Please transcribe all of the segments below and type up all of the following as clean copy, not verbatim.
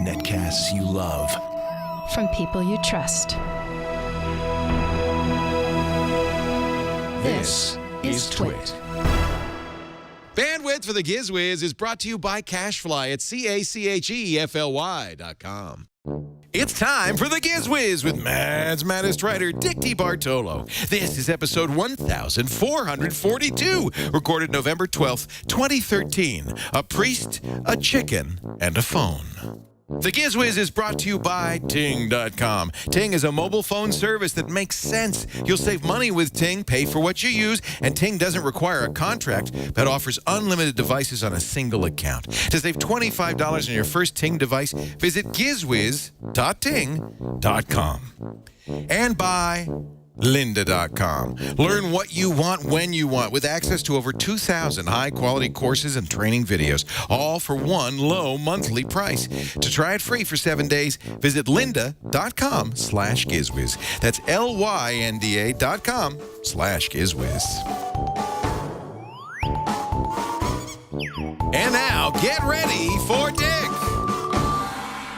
Netcasts you love. From people you trust. This is Twit. Bandwidth for the Giz Wiz is brought to you by CashFly at CACHEFLY.com. It's time for the Giz Wiz with Mad's maddest writer, Dick DiBartolo. This is episode 1442, recorded November 12th, 2013. A priest, a chicken, and a phone. The Giz Wiz is brought to you by Ting.com. Ting is a mobile phone service that makes sense. You'll save money with Ting, pay for what you use, and Ting doesn't require a contract, but offers unlimited devices on a single account. To save $25 on your first Ting device, visit gizwiz.ting.com. And by Lynda.com. Learn what you want when you want with access to over 2,000 high-quality courses and training videos, all for one low monthly price. To try it free for 7 days, visit lynda.com/gizwiz. That's LYNDA.com/gizwiz. And now, get ready for Dick.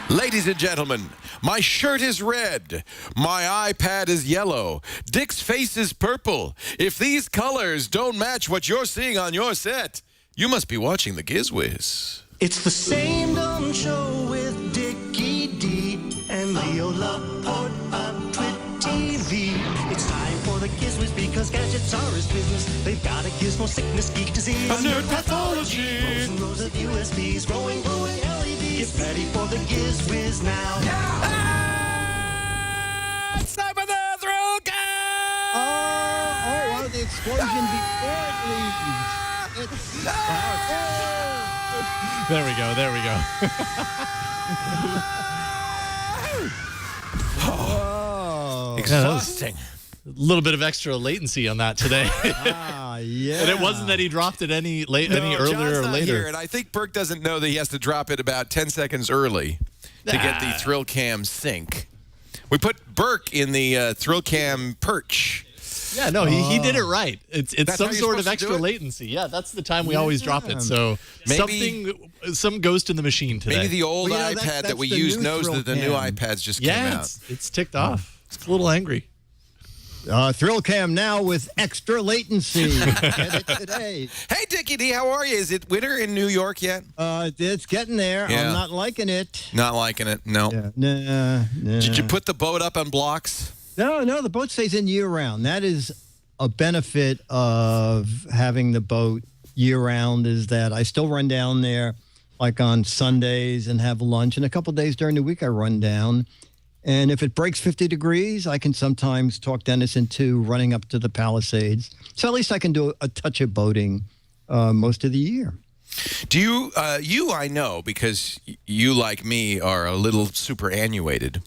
Ladies and gentlemen, my shirt is red. My iPad is yellow. Dick's face is purple. If these colors don't match what you're seeing on your set, you must be watching the Giz Wiz. It's the same dumb show with Dickie D and Leo Laporte on Twit TV. It's time for the Giz Wiz because gadgets are his business. They've got a gizmo sickness, geek disease, A nerd pathology. rows and rows of USBs, growing LEDs. Get ready for the Giz Wiz now. It's time for the thrill cam! Oh, the explosion before it leaves. There we go. Exhausting. A little bit of extra latency on that today. Yeah. And it wasn't that he dropped it any earlier John's or not later. here, and I think Burke doesn't know that he has to drop it about 10 seconds early to get the thrill cam sync. We put Burke in the thrill cam perch. Yeah, no, he did it right. It's That's some how you're sort of supposed to do extra it? latency. Yeah, that's the time we always drop it. So some ghost in the machine today. Maybe the old Well, iPad that's that we the use new knows thrill that the new cam. iPads just came out. it's ticked off. It's a little angry. Thrill cam now with extra latency. Get it today. Hey, Dickie D, how are you? Is it winter in New York yet? It's getting there. Yeah. I'm not liking it. Not liking it, no. Yeah. Nah. Did you put the boat up on blocks? No, the boat stays in year-round. That is a benefit of having the boat year-round is that I still run down there like on Sundays and have lunch. And a couple days during the week I run down. And if it breaks 50 degrees, I can sometimes talk Dennis into running up to the Palisades. So at least I can do a touch of boating most of the year. Do you, I know, because you, like me, are a little superannuated,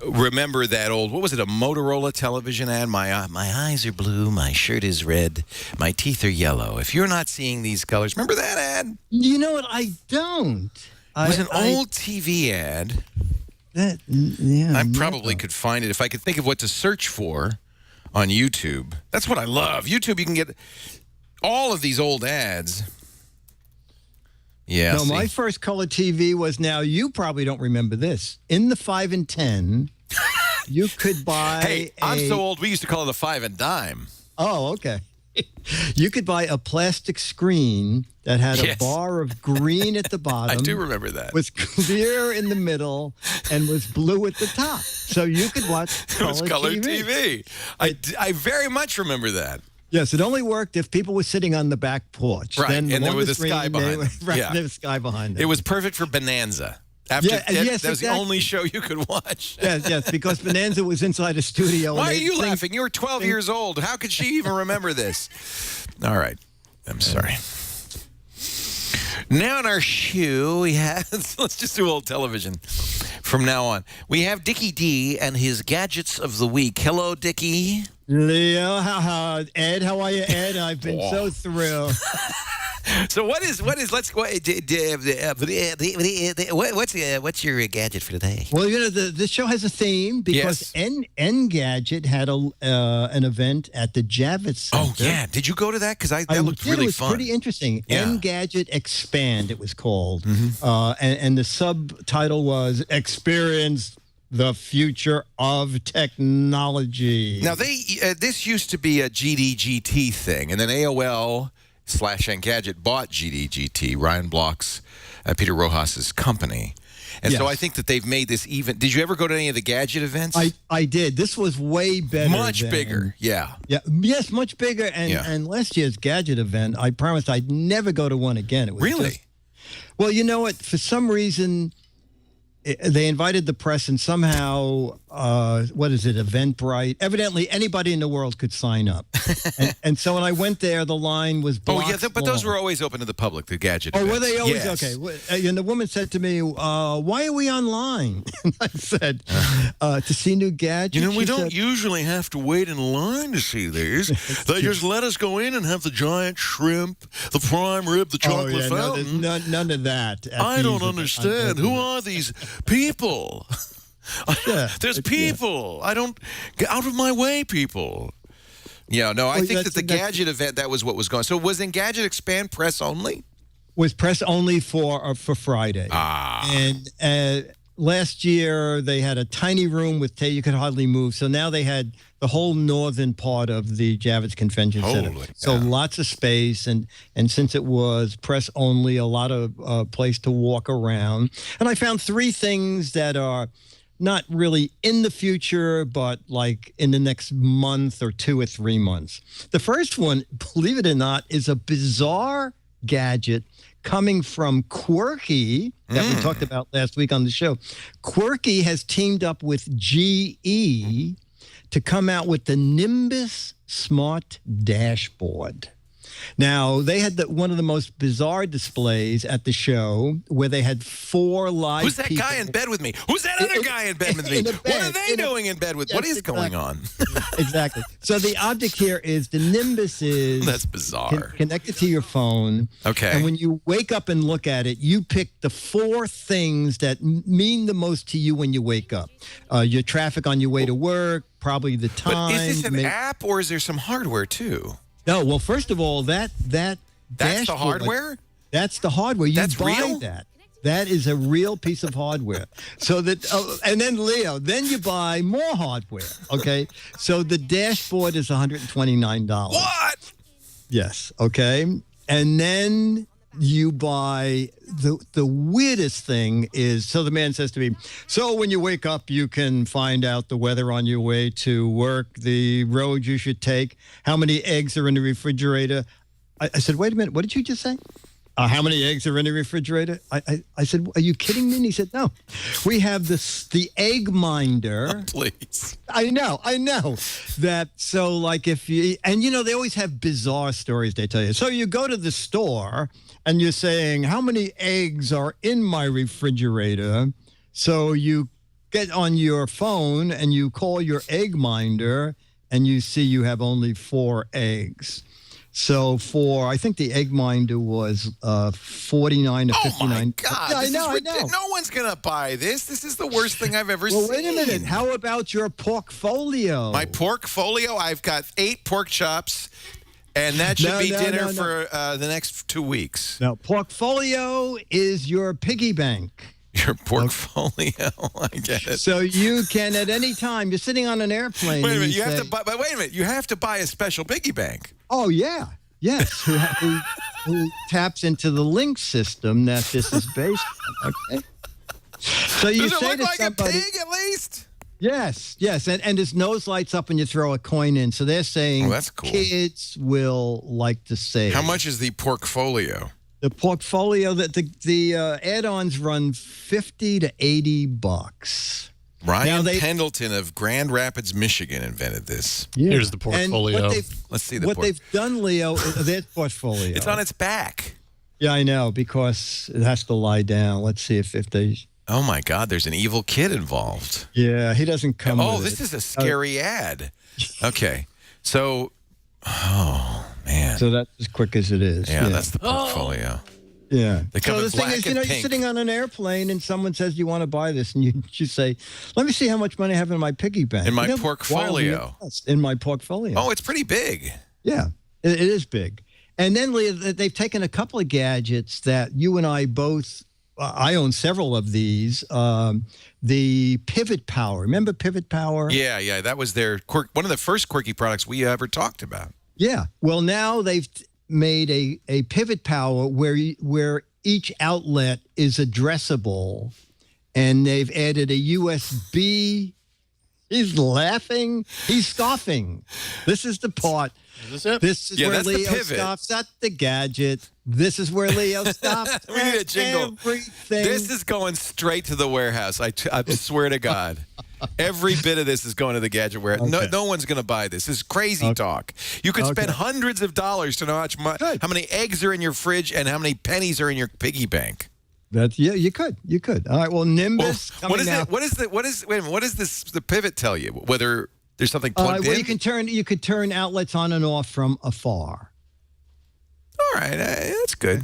remember that old, what was it, a Motorola television ad? My eyes are blue, my shirt is red, my teeth are yellow. If you're not seeing these colors, remember that ad? You know what? I don't. It was an old TV ad. I probably could find it if I could think of what to search for on YouTube. That's what I love. YouTube, you can get all of these old ads. Yeah. No, my first color TV was now, you probably don't remember this. In the 5 and 10, you could buy Hey, I'm so old, we used to call it a 5 and dime. Oh, okay. You could buy a plastic screen that had a bar of green at the bottom. I do remember that. Was clear in the middle and was blue at the top. So you could watch It was color TV. I very much remember that. Yes, it only worked if people were sitting on the back porch. Right, then and there was a screen, sky behind them. Right, Yeah. there was sky behind them. It was perfect for Bonanza. That was exactly. the only show you could watch. Yes, because Bonanza was inside a studio. Why are you laughing? You were 12 years old. How could she even remember this? All right. I'm sorry. Now in our shoe, we have, let's just do old television from now on. We have Dickie D and his gadgets of the week. Hello, Dickie. Leo, Ed, how are you, Ed? I've been so thrilled. So what's your gadget for today? Well, this show has a theme because Engadget had an event at the Javits Center. Oh yeah, did you go to that? Because that looked It really was fun. pretty interesting. Yeah. Engadget Expand, it was called, and the subtitle was "Experience the Future of Technology." Now this used to be a GDGT thing, and then AOL/Engadget bought GDGT, Ryan Block's, Peter Rojas's company. And so I think that they've made this even. Did you ever go to any of the Gadget events? I did. This was way better. Much bigger. Yeah. Yeah. Yes, much bigger. And last year's Gadget event, I promised I'd never go to one again. It was Really? Well, you know what? For some reason, they invited the press, and somehow, Eventbrite? Evidently, anybody in the world could sign up. and so when I went there, the line was blocks but those long. were always open to the public, the Gadget Oh, events. were they always? Yes. Okay. And the woman said to me, why are we online? And I said, to see new gadgets. You know, we She don't said, usually have to wait in line to see these. They just let us go in and have the giant shrimp, the prime rib, the chocolate fountain. No, none of that. I don't understand. Who are these people? There's people. I don't get out of my way, people. Yeah, no, I think that the Gadget event, that was what was going. So was Engadget Expand press only? Was press only for Friday. And last year they had a tiny room with you could hardly move. So now they had the whole northern part of the Javits Convention Center. So lots of space, and since it was press only, a lot of place to walk around. And I found three things that are not really in the future, but like in the next month or 2 or 3 months. The first one, believe it or not, is a bizarre gadget coming from Quirky that we talked about last week on the show. Quirky has teamed up with GE to come out with the Nimbus Smart Dashboard. Now, they had one of the most bizarre displays at the show where they had 4 live Who's that guy in bed with me? Who's that other guy in bed with me? What are they doing in bed with? What is going on? Exactly. So the object here is the Nimbus is... That's bizarre. Connected to your phone. Okay. And when you wake up and look at it, you pick the 4 things that mean the most to you when you wake up. Your traffic on your way to work, probably the time. But is this an app or is there some hardware too? No, well, first of all, that's the hardware? That's the hardware. You That's buy real? that. That is a real piece of hardware. So that, and then Leo, then you buy more hardware. Okay, so the dashboard is $129. What? Yes. Okay, and then you buy the weirdest thing is, so the man says to me, so when you wake up, you can find out the weather on your way to work, the road you should take, how many eggs are in the refrigerator. I said, wait a minute, what did you just say? How many eggs are in the refrigerator? I said, are you kidding me? And he said, no. We have the egg minder. Oh, please. I know. That, so like if you, and you know, they always have bizarre stories they tell you. So you go to the store and you're saying, how many eggs are in my refrigerator? So you get on your phone and you call your egg minder and you see you have only 4 eggs. So I think the egg minder was $49 or $59. Oh my God! Yeah, I know. No one's gonna buy this. This is the worst thing I've ever seen. Well, wait a minute. How about your portfolio? My portfolio? I've got 8 pork chops, and that should be dinner for the next 2 weeks. No, portfolio is your piggy bank. Your portfolio, I get it. So you can at any time, you're sitting on an airplane. Wait a minute, you have to buy. But wait a minute, you have to buy a special piggy bank. Oh yeah, yes. Who taps into the link system that this is based on? Okay. So you Does it say look to like somebody, a pig at least? Yes, and his nose lights up when you throw a coin in. So they're saying that's cool. Kids will like to save. How much is the portfolio? The portfolio, that the add-ons run $50 to $80. Ryan Pendleton of Grand Rapids, Michigan, invented this. Yeah. Here's the portfolio. Let's see what they've done, Leo, is their portfolio. It's on its back. Yeah, I know, because it has to lie down. Let's see if they... Oh, my God, there's an evil kid involved. Yeah, he doesn't come with this is a scary ad. Okay, so... Oh... man. So that's as quick as it is. Yeah, that's the portfolio. Yeah. They come So in the thing black is, and you're pink. sitting on an airplane and someone says, you want to buy this? And you say, let me see how much money I have in my piggy bank. In my You know, portfolio. In my portfolio. Oh, it's pretty big. Yeah, it is big. And then, Leah, they've taken a couple of gadgets that you and I both, I own several of these. The Pivot Power. Remember Pivot Power? Yeah. That was one of the first Quirky products we ever talked about. Yeah. Well, now they've made a Pivot Power where each outlet is addressable, and they've added a USB. He's laughing. He's scoffing. This is the part. Is this it? This is where that's the Leo pivot. stops at the gadget. This is where Leo stops We need a at jingle. everything. This is going straight to the warehouse. I swear to God. Every bit of this is going to the gadget warehouse. Okay. No one's going to buy this. This is crazy talk. You could spend hundreds of dollars to know how many eggs are in your fridge and how many pennies are in your piggy bank. You could. All right. Well, Nimbus. What is coming it? out. What is this? The pivot tell you whether there's something plugged Well, in? you could turn outlets on and off from afar. All right, that's good.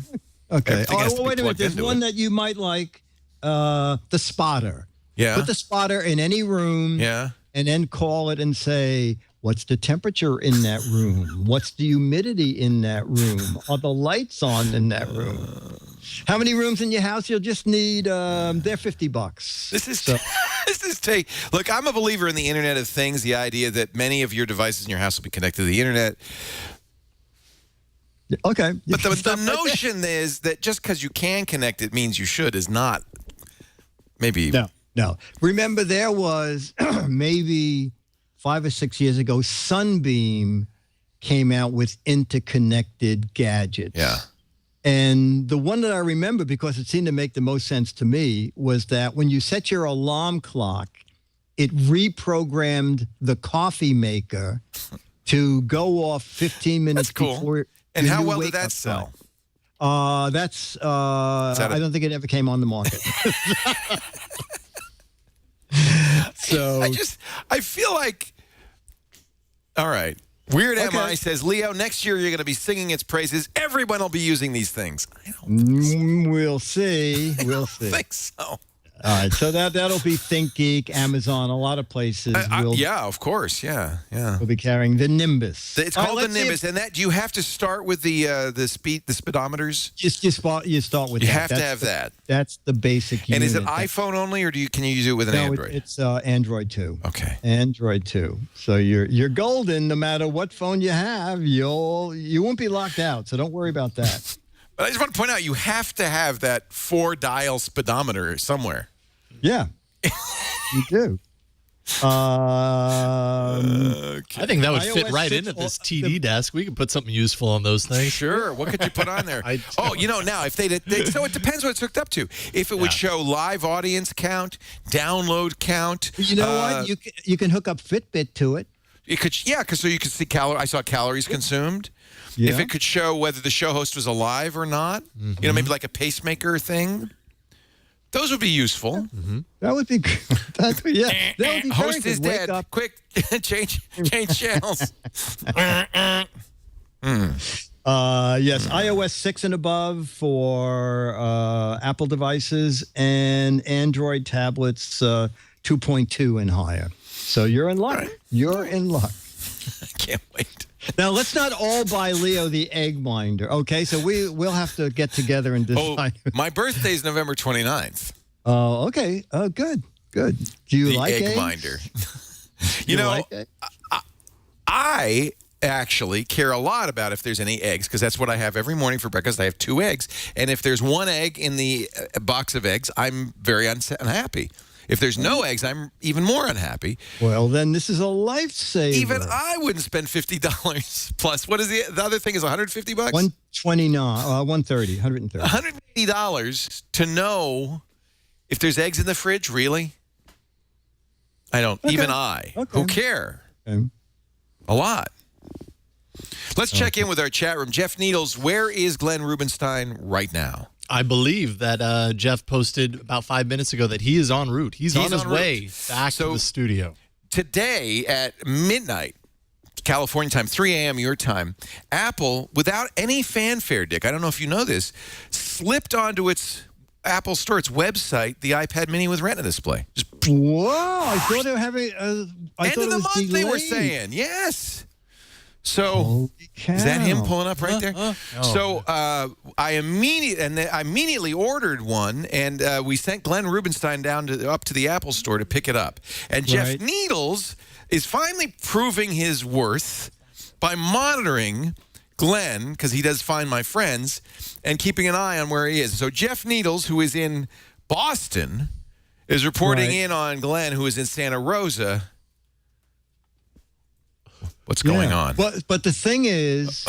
Okay. Everything has to be Wait a minute. plugged There's into one it. that you might like. The spotter. Yeah. Put the spotter in any room. Yeah. And then call it and say, what's the temperature in that room? What's the humidity in that room? Are the lights on in that room? How many rooms in your house? You'll just need, they're $50. This is look, I'm a believer in the Internet of Things, the idea that many of your devices in your house will be connected to the Internet. Okay. But the notion is that just because you can connect it means you should is not maybe. No. Remember, there was maybe 5 or 6 years ago, Sunbeam came out with interconnected gadgets. Yeah. And the one that I remember, because it seemed to make the most sense to me, was that when you set your alarm clock, it reprogrammed the coffee maker to go off 15 minutes That's cool. before. And your how new well did wake-up that sell? time. I don't think it ever came on the market. So I feel like, all right. Weird Okay. MI says, Leo, next year you're going to be singing its praises. Everyone will be using these things. I don't We'll see. We'll see. think so. All right, so that'll be ThinkGeek, Amazon, a lot lot will Yeah, of course. Yeah. will be carrying the Nimbus. It's All right, called the let's see Nimbus, and that you have to start with the speedometers. You start with You that. have to That's have that. That's the basic And unit. is it iPhone only, or can you use it with an No, Android? it's Android 2. Okay. Android 2. So you're golden no matter what phone you have. You won't be locked out, so don't worry about that. But I just want to point out, you have to have that 4-dial speedometer somewhere. Yeah, you do. I think that would fit iOS right 6 into this TD desk. We could put something useful on those things. Sure. What could you put on there? Now, if so it depends what it's hooked up to. If it would show live audience count, download count. You know what? You can hook up Fitbit to it. It could, because so you could see I saw calories consumed. Yeah. If it could show whether the show host was alive or not, maybe like a pacemaker thing. Those would be useful. Mm-hmm. That would be good. That would be very Host good. is Wake dead. up. Quick, change channels. Yes, iOS 6 and above for Apple devices and Android tablets 2.2 and higher. So you're in luck. Right. You're in luck. I can't wait. Now, let's not all buy Leo the egg minder, okay? So we'll have to get together and decide. My birthday's November 29th. Oh, okay. Oh, good. Do you The like egg eggs? minder. You like eggs? I actually care a lot about if there's any eggs, because that's what I have every morning for breakfast. I have 2 eggs. And if there's 1 egg in the box of eggs, I'm very unhappy. If there's no eggs, I'm even more unhappy. Well, then this is a lifesaver. Even I wouldn't spend $50 plus. What is the other thing? Is $150? $129, $130, $130. $180 to know if there's eggs in the fridge. Really? I don't. Okay. Even I, Okay. who care Okay. a lot. Let's check in with our chat room. Jeff Needles, where is Glenn Rubenstein right now? I believe that Jeff posted about 5 minutes ago that he is en route. He's on his way back to the studio. Today at midnight, California time, 3 a.m. your time, Apple, without any fanfare, Dick, I don't know if you know this, slipped onto its Apple Store, its website, the iPad Mini with Retina display. Just Whoa! I thought they were having. I end thought of it the was month, they were delayed. saying. Yes. So, Holy cow. is that him pulling up right there? So, I immediately ordered one, and we sent Glenn Rubenstein up to the Apple Store to pick it up. And Jeff Right. Needles is finally proving his worth by monitoring Glenn, because he does Find My Friends, and keeping an eye on where he is. So Jeff Needles, who is in Boston, is reporting in on Glenn, who is in Santa Rosa. What's going on? But the thing is,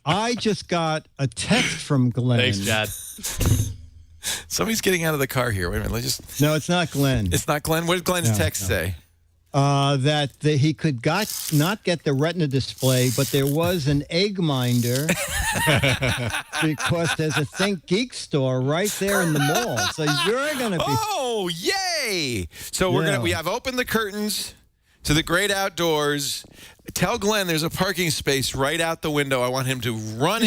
I just got a text from Glenn. Thanks, Chad. Somebody's getting out of the car here. Wait a minute. No, it's not Glenn. It's not Glenn? What did Glenn's text say? That he could not get the Retina display, but there was an egg minder because there's a Think Geek store right there in the mall. So you're going to be... Oh, yay! So we have opened the curtains to the great outdoors. Tell Glenn there's a parking space right out the window. I want him to run in.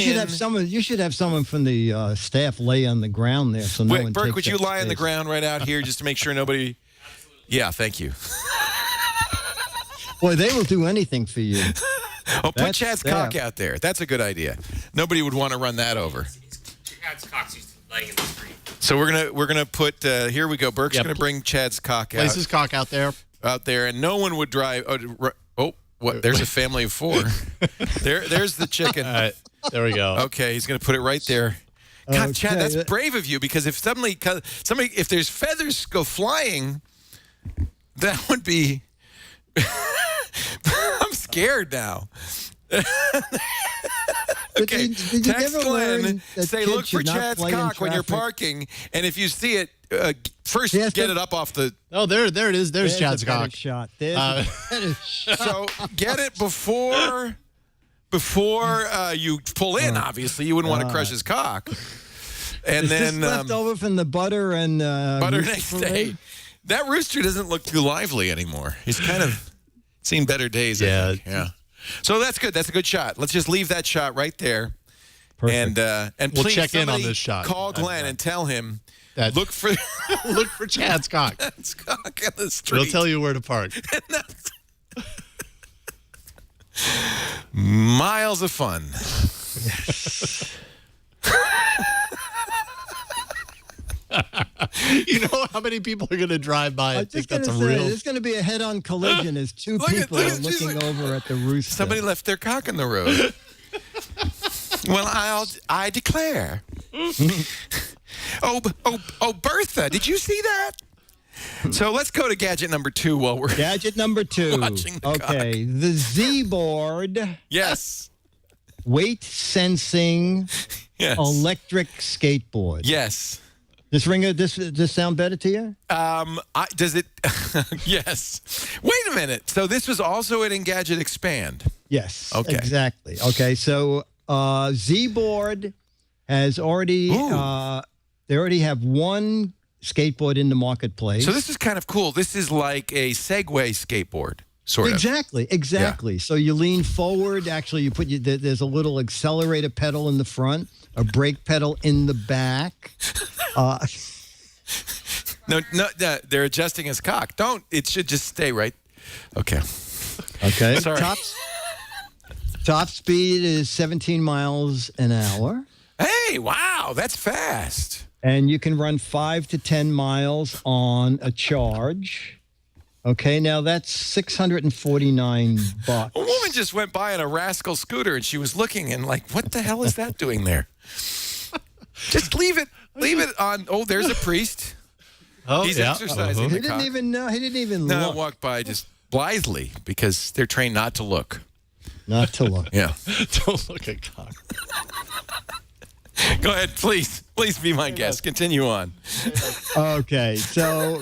You should have someone from the staff lay on the ground there, so no one Burke, takes would you that lie on the space. ground right out here just to make sure nobody... Yeah, thank you. Boy, they will do anything for you. Oh, put That's Chad's staff. cock out there. That's a good idea. Nobody would want to run that over. Chad's cock's used to laying in the street. So we're gonna put here we go. Burke's gonna bring Chad's cock Place his cock out there. and no one would drive. What? There's a family of 4. There's the chicken. All right, there we go. Okay, he's gonna put it right there. God, Chad, Okay. that's brave of you, because if if there's feathers go flying, that would be. I'm scared now. Okay, Did you text never learn Glenn, that say, kids look for should not Chad's play in cock when you're traffic? parking, and if you see it, first Yes, get but- it up off the... Oh, there it is. There's Chad's a better cock. shot. There's a better shot. So get it before you pull in, obviously. You wouldn't want to crush his cock. And Is then... this left over from the butter and butter rooster next parade? day. That rooster doesn't look too lively anymore. He's kind of seen better days, I Yeah. think. Yeah. So that's good. That's a good shot. Let's just leave that shot right there. Perfect. And We'll please, check in on somebody this shot. Call Glenn and tell him, That- look for Look for Chad's cock. Chad's cock in the street. We'll tell you where to park. Miles of fun. You know how many people are going to drive by I and think was that's a just going to say, real... there's going to be a head-on collision as two Look at- people look are at- she's looking like- over at the rooster. Somebody left their cock in the road. Well, I declare. Oh, Bertha, did you see that? So let's go to gadget number 2 while we're... Gadget number 2. Watching the Okay, the Z-board Yes. weight sensing Yes. electric skateboard. Yes. This sound better to you? Does it? Yes. Wait a minute. So this was also at Engadget Expand. Yes. Okay. Exactly. Okay. So Z-board has already they already have one skateboard in the marketplace. So this is kind of cool. This is like a Segway skateboard, sort of. Exactly. So you lean forward. Actually, you put there's a little accelerator pedal in the front, a brake pedal in the back. No, they're adjusting his cock. It should just stay right. Okay. Okay. Sorry. Top speed is 17 miles an hour. Hey, wow, that's fast. And you can run 5 to 10 miles on a charge. Okay, now that's $649. A woman just went by on a Rascal scooter, and she was looking and like, what the hell is that doing there? Just leave it on. Oh, there's a priest. Oh, He's yeah. exercising. He the didn't cock. even know. He didn't even No, I look. walked by just blithely because they're trained not to look. Not to look. Yeah. Don't look at cock. Go ahead, please. Please be my guest. Continue on. Okay, so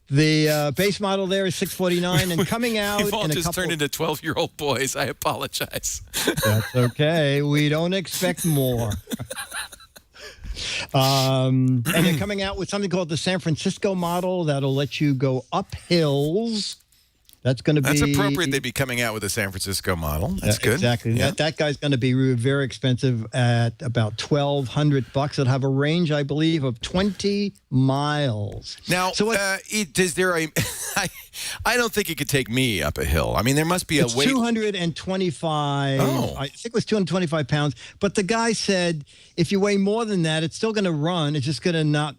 the base model there is $649, and coming out We've all in a just couple. turned into 12-year-old boys. I apologize. That's okay. We don't expect more. And they're coming out with something called the San Francisco model that'll let you go up hills That's going to be... That's appropriate. They'd be coming out with a San Francisco model. That's good. Exactly. Yeah. That guy's going to be very expensive at about $1,200. It'll have a range, I believe, of 20 miles. Now, so is there a... I don't think it could take me up a hill. I mean, there must be a weight... 225... Oh. I think it was 225 pounds. But the guy said if you weigh more than that, it's still going to run. It's just going to not...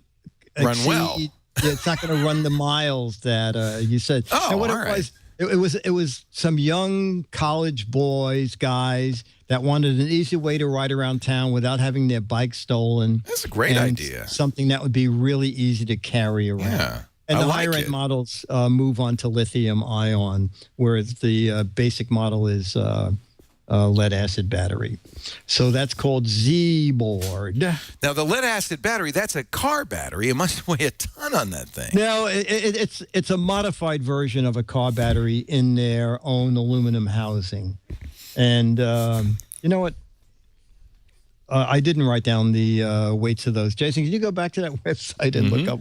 Run well. It's not going to run the miles that you said. Oh, and what all right. It was some young college guys that wanted an easy way to ride around town without having their bike stolen. That's a great idea. Something that would be really easy to carry around. Yeah. And I the like higher end it. models move on to lithium ion, whereas the basic model is lead acid battery. So that's called Z-board. Now, the lead acid battery, that's a car battery. It must weigh a ton on that thing. No, it's a modified version of a car battery in their own aluminum housing. And you know what? I didn't write down the weights of those. Jason, can you go back to that website and look up?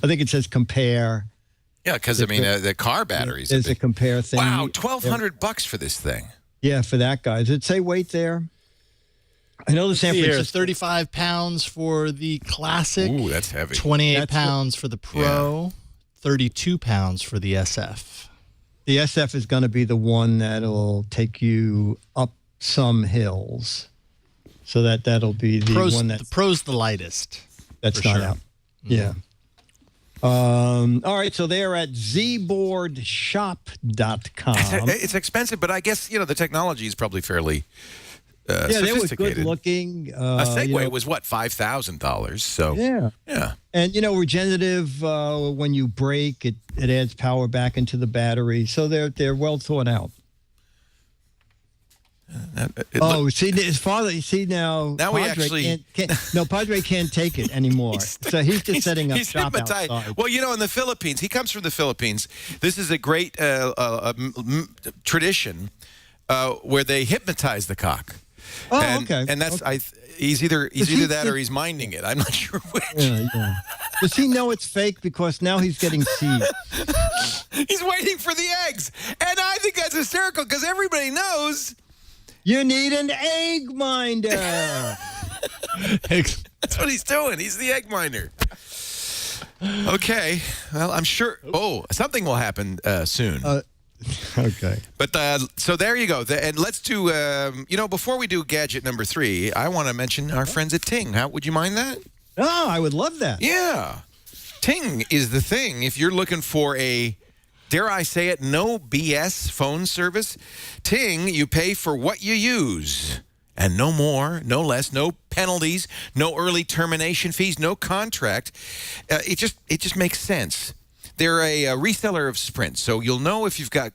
I think it says compare. Yeah, because, I mean, the car batteries. There's a compare thing. Wow, $1,200 for this thing. Yeah, for that guy. Does it say weight there? I know the San Here, Francisco. 35 pounds for the classic. Ooh, that's heavy. 28 pounds for the Pro. 32 pounds for the SF. The SF is going to be the one that'll take you up some hills. So that'll be the one The Pro's the lightest. that's for not sure. out. Yeah. All right, so they're at zboardshop.com. It's expensive, but I guess, the technology is probably fairly Yeah, they were sophisticated. good looking. A Segway was, what, $5,000? So, Yeah. yeah. And, regenerative, when you brake, it adds power back into the battery. So they're well thought out. See, his father, you see now. Now we Padre actually- Padre can't take it anymore. So he's just setting up shop hypnotized. outside. Well, in the Philippines, he comes from the Philippines. This is a great tradition where they hypnotize the cock. Oh, and, okay. And that's Okay. he's either he- that or he's minding it. I'm not sure which. Yeah. Does he know it's fake? Because now he's getting seed. He's waiting for the eggs, and I think that's hysterical because everybody knows. You need an egg minder. That's what he's doing. He's the egg miner. Okay. Well, I'm sure. Oh, something will happen soon. Okay. But so there you go. And let's do. Before we do gadget number 3, I want to mention our friends at Ting. Would you mind that? Oh, I would love that. Yeah. Ting is the thing. If you're looking for a, dare I say it, no BS phone service, Ting, you pay for what you use. And no more, no less, no penalties, no early termination fees, no contract. It just makes sense. They're a reseller of Sprint, so you'll know if you've got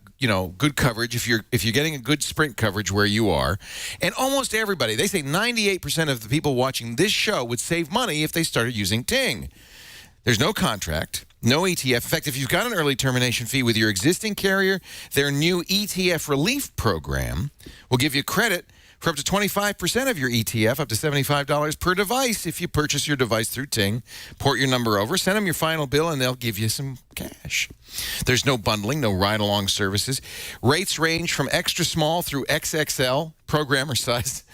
good coverage, if you're getting a good Sprint coverage where you are. And almost everybody, they say 98% of the people watching this show would save money if they started using Ting. There's no contract, no ETF. In fact, if you've got an early termination fee with your existing carrier, their new ETF relief program will give you credit for up to 25% of your ETF, up to $75 per device if you purchase your device through Ting. Port your number over, send them your final bill, and they'll give you some cash. There's no bundling, no ride-along services. Rates range from extra small through XXL, programmer-sized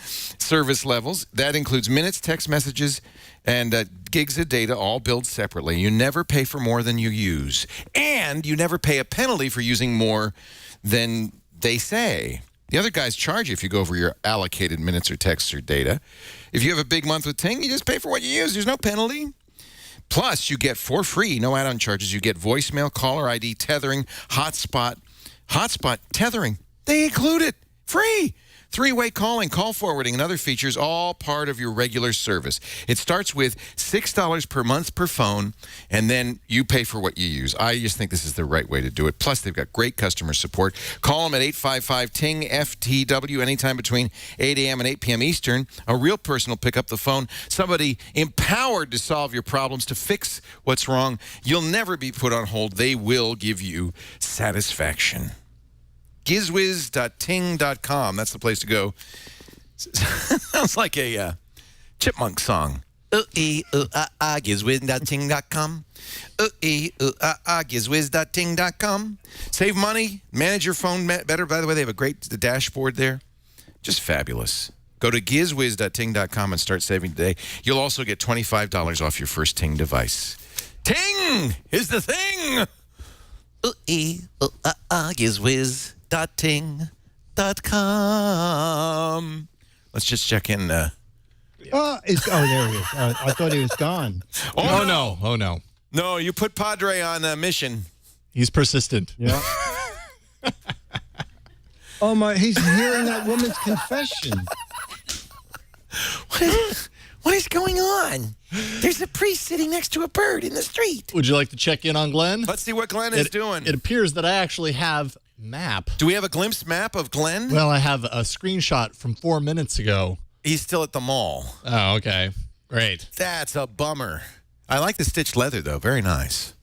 service levels. That includes minutes, text messages, and gigs of data, all billed separately. You never pay for more than you use. And you never pay a penalty for using more than they say. The other guys charge you if you go over your allocated minutes or texts or data. If you have a big month with Ting, you just pay for what you use. There's no penalty. Plus, you get for free, no add-on charges, you get voicemail, caller ID, tethering, hotspot tethering. They include it. Free. 3-way calling, call forwarding, and other features, all part of your regular service. It starts with $6 per month per phone, and then you pay for what you use. I just think this is the right way to do it. Plus, they've got great customer support. Call them at 855-TING-FTW anytime between 8 a.m. and 8 p.m. Eastern. A real person will pick up the phone, somebody empowered to solve your problems, to fix what's wrong. You'll never be put on hold. They will give you satisfaction. GizWiz.ting.com. That's the place to go. Sounds like a chipmunk song. GizWiz.ting.com. GizWiz.ting.com. Save money, manage your phone better. By the way, they have a great dashboard there. Just fabulous. Go to GizWiz.ting.com and start saving today. You'll also get $25 off your first Ting device. Ting is the thing. GizWiz.ting.com. Let's just check in. There he is. I thought he was gone. Oh, no. Oh, no. No, you put Padre on a mission. He's persistent. Yeah. Oh, my. He's hearing that woman's confession. What is going on? There's a priest sitting next to a bird in the street. Would you like to check in on Glenn? Let's see what Glenn is doing. It appears that I actually have map. Do we have a glimpse map of Glenn? Well, I have a screenshot from 4 minutes ago. He's still at the mall. Oh, okay. Great. That's a bummer. I like the stitched leather, though. Very nice.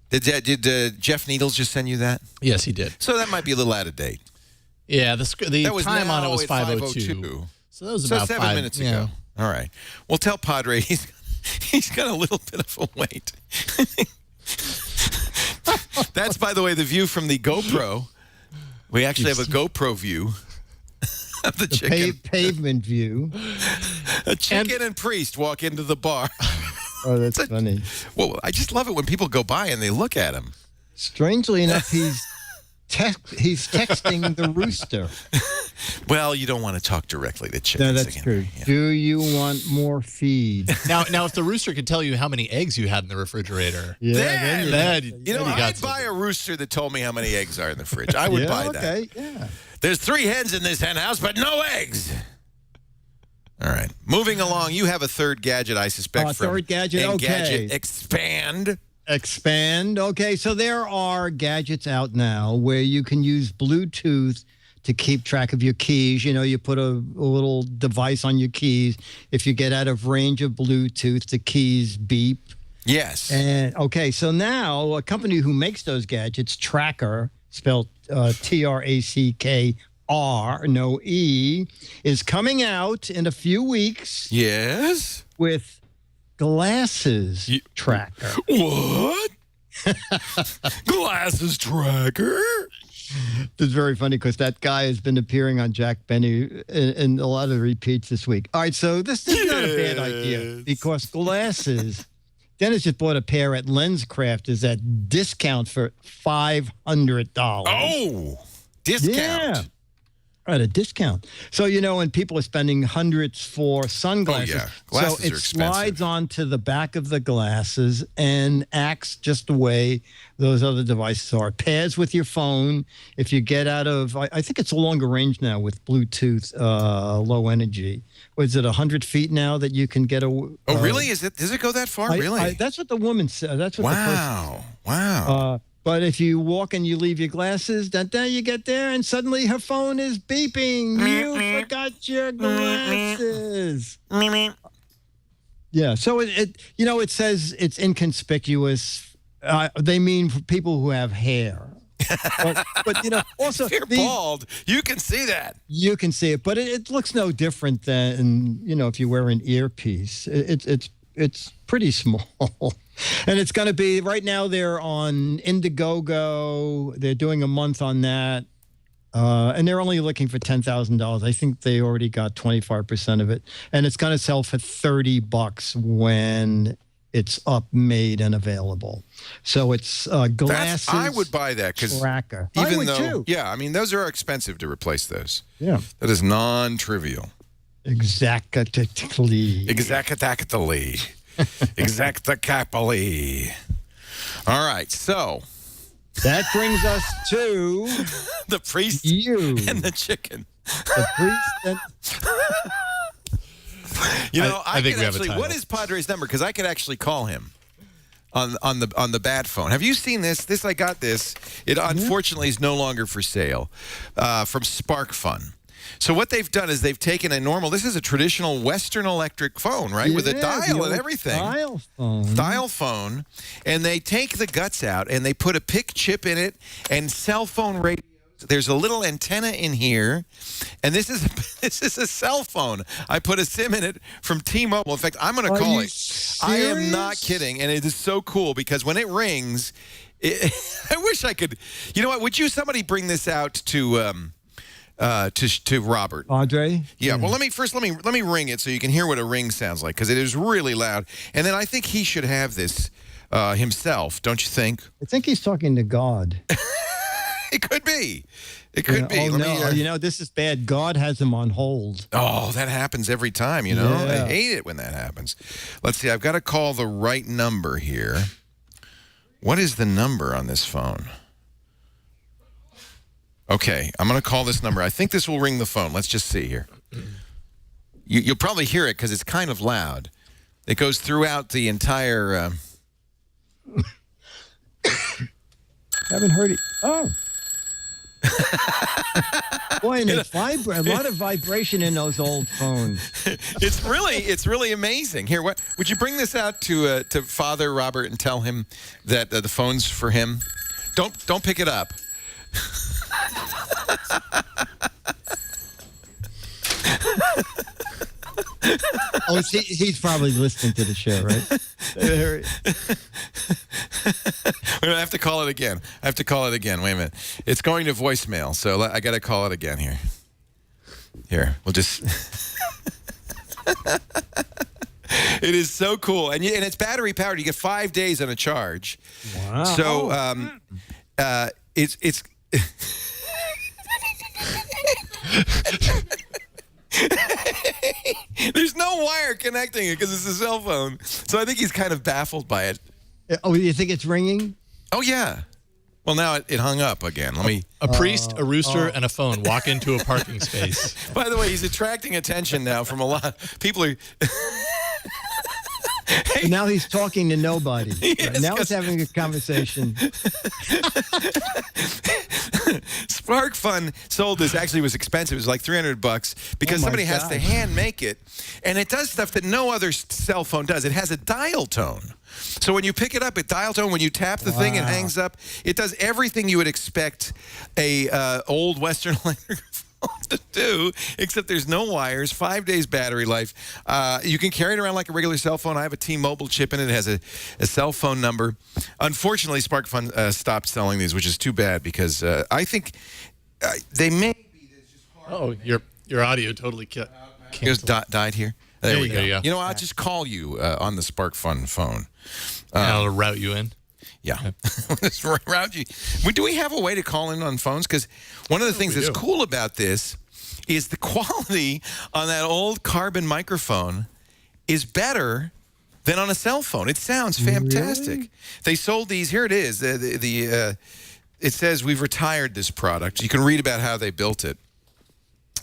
Did Jeff Needles just send you that? Yes, he did. So that might be a little out of date. Yeah, the time on it was 5:02. So that was about 7 minutes ago. All right. Well, tell Padre he's got a little bit of a wait. That's, by the way, the view from the GoPro. We actually have a GoPro view of the chicken. Pavement view. A chicken and priest walk into the bar. Oh, that's funny. Well, I just love it when people go by and they look at him. Strangely enough, he's texting the rooster. Well, you don't want to talk directly to chickens. No, that's true. Yeah. Do you want more feed? Now, if the rooster could tell you how many eggs you had in the refrigerator, I'd got buy a rooster that told me how many eggs are in the fridge. I would buy that. Okay, yeah. There's 3 hens in this hen house, but no eggs. All right. Moving along, you have a third gadget, I suspect. Third gadget, okay. Engadget Expand. Expand. Okay, so there are gadgets out now where you can use Bluetooth to keep track of your keys. You know, you put a little device on your keys. If you get out of range of Bluetooth, the keys beep. Yes. And okay, so now a company who makes those gadgets, Tracker, spelled Trackr, no E, is coming out in a few weeks. Yes. With glasses tracker. What? Glasses tracker? It's very funny because that guy has been appearing on Jack Benny in a lot of repeats this week. All right, so this is not a bad idea because glasses. Dennis just bought a pair at LensCraft. Is at discount for $500. Oh, discount. Yeah. At a discount. So, you know, when people are spending hundreds for sunglasses, Glasses so it are expensive. slides onto the back of the glasses and acts just the way those other devices are. Pairs with your phone. If you get out of, I think it's a longer range now with Bluetooth, low energy. Was it 100 feet now that you can get a? Oh, really? Does it go that far? Really? That's what the woman said. That's what the person said. Wow. But if you walk and you leave your glasses, then you get there and suddenly her phone is beeping. You forgot your glasses. Yeah. So it says it's inconspicuous. They mean for people who have hair. But also if you're bald, you can see that. You can see it, but it looks no different than if you wear an earpiece. It's pretty small. And it's going to be, right now they're on Indiegogo. They're doing a month on that. And they're only looking for $10,000. I think they already got 25% of it. And it's going to sell for $30 when it's up, made, and available. So it's glasses. I would buy that because tracker. Even I would though, too. Yeah, I mean, those are expensive to replace those. Yeah. That is non-trivial. Exactly. Exactly. All right, so that brings us to the priest and the chicken. The priest and I think could we have a actually. title. What is Padre's number? Because I could actually call him on the bad phone. Have you seen this? I got this. It unfortunately is no longer for sale from SparkFun. So what they've done is they've taken a normal, this is a traditional Western electric phone, right? With a dial and everything. Dial phone. And they take the guts out and they put a PIC chip in it and cell phone radios There's a little antenna in here, and this is a cell phone. I put a SIM in it from T-Mobile. In fact, I'm going to call it. Serious? I am not kidding, and it is so cool because when it rings, I wish I could. You know what? Would somebody bring this out to Robert? Padre? Yeah. Well, let me ring it so you can hear what a ring sounds like because it is really loud. And then I think he should have this himself. Don't you think? I think he's talking to God. It could be. It could be. Oh, no. This is bad. God has him on hold. Oh, that happens every time, you know. Yeah. I hate it when that happens. Let's see. I've got to call the right number here. What is the number on this phone? Okay, I'm going to call this number. I think this will ring the phone. Let's just see here. You'll probably hear it because it's kind of loud. It goes throughout the entire... Haven't heard it. Oh. Boy, and it's a lot of vibration in those old phones. It's really amazing. Here, what would you bring this out to Father Robert and tell him that the phone's for him? Don't pick it up. Oh, he's probably listening to the show, right? I have to call it again. Wait a minute. It's going to voicemail, so I got to call it again here. Here, we'll just... It is so cool. And it's battery powered. You get 5 days on a charge. Wow. So it's... There's no wire connecting it because it's a cell phone. So I think he's kind of baffled by it. Oh, you think it's ringing? Oh, yeah. Well, now it hung up again. Let me... A priest, a rooster, and a phone walk into a parking space. By the way, he's attracting attention now from a lot. People are... Hey. Now he's talking to nobody. Yes, now he's having a conversation. Spark Fun sold this. Actually, it was expensive. It was like $300 because somebody has to hand make it, and it does stuff that no other cell phone does. It has a dial tone. So when you pick it up, it dial tone. When you tap the thing, it hangs up. It does everything you would expect a old Western electric phone to do, except there's no wires, 5 days battery life. You can carry it around like a regular cell phone. I have a T-Mobile chip in it. It has a cell phone number. Unfortunately, Spark Fun stopped selling these, which is too bad because I think they may be just hard. Oh, your audio totally canceled. Died here. There we go. You go. You know, I'll just call you on the Spark Fun phone. I'll route you in. Yeah. Just route you. Do we have a way to call in on phones? Because one of the things that's cool about this is the quality on that old carbon microphone is better than on a cell phone. It sounds fantastic. Really? They sold these. Here it is. It says we've retired this product. You can read about how they built it.